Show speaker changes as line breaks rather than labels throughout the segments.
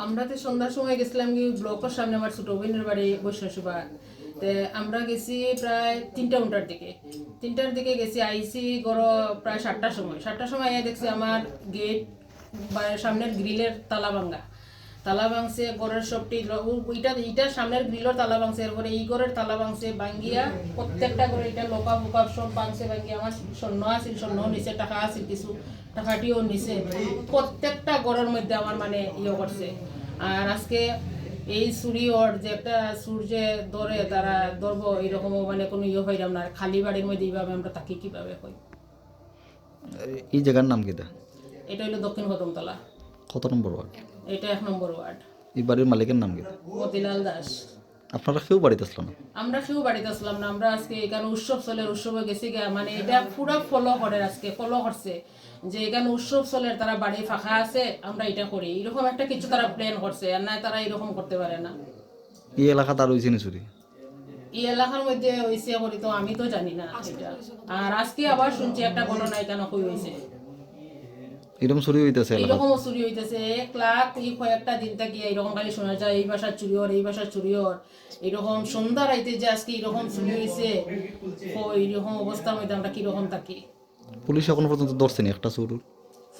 আমরা তো সন্ধ্যার সময় গেছিলাম কি ব্লকের সামনে আমার ছোট বোনের বাড়ি বৈষ্ণসভা। তে আমরা গেছি প্রায় 3টা দিকে 3টার দিকে গেছি, আইসি গড় প্রায় 7টার সময় দেখছি আমার গেট সামনের গ্রিলের তালা ভাঙ্গা। তালা ভাঙছে, ঘরের সবটি ইটার সামনের গ্রিলের তালা ভাঙছে, এরপরে এই ঘরের তালা ভাঙছে, ভাঙ্গিয়া প্রত্যেকটা করে এটা লোকা বোকা সব ভাঙছে, ভাঙ্গিয়া আমার স্বর্ণ আছিল, স্বর্ণ নিচে টাকা আছিল কিছু, টাকাটিও নিচে প্রত্যেকটা ঘরের মধ্যে আমার মানে করছে। আর আজকে এই চুরি ওর যে একটা সূর্যে ধরে তারা ধরবো এরকম মানে কোনো হইলাম না, খালি বাড়ির মধ্যে এইভাবে আমরা তাকে কিভাবে হই।
এই জায়গার নাম কিটা?
এটা হলো দক্ষিণ কদমতলা,
কত নম্বর ওয়ার্ড?
এটা 1 নম্বর ওয়ার্ড।
এই বাড়ির মালিকের নাম কিটা?
মতিলাল দাস।
আপনারা কেউ বাড়িতে আসলো না?
আমরা কেউ বাড়িতে আসলাম না, আমরা আজকে এখানে উৎসব চলের উৎসবে গেছি গা, মানে এটা পুরা ফলো করে, আজকে ফলো করছে যে এখানে উৎসব চলের তারা বাড়ি ফাঁকা আছে আমরা এটা করি, এরকম একটা কিছু তারা প্ল্যান করছে, আর না তারা এরকম করতে পারে না।
এই এলাকা তার হয়েছে নি চুরি?
এই এলাকার মধ্যে হয়েছে করি তো আমি তো জানি না এটা। আর আজকে আবার শুনছি একটা ঘটনা এখানে কই হয়েছে,
এরকম চুরি হইতেছে এলাকা?
এইরকমও চুরি হইতেছে। 1 লাখ এই কয়েকটা দিন থেকে এইরকম খালি শোনা যায় এই বাসার চুরি হর, এই বাসার চুরি হর, এরকম সন্ধ্যা রাইতে যে আজকে এরকম চুরি হয়েছে, এইরকম অবস্থার মধ্যে আমরা কিরকম থাকি।
পুলিশ এখনো পর্যন্ত ধরছেনি একটা চুর?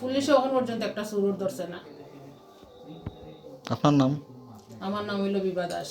পুলিশে এখন পর্যন্ত একটা চুরুর ধরছে না।
আপনার নাম?
আমার নাম হইল বিভা দাস।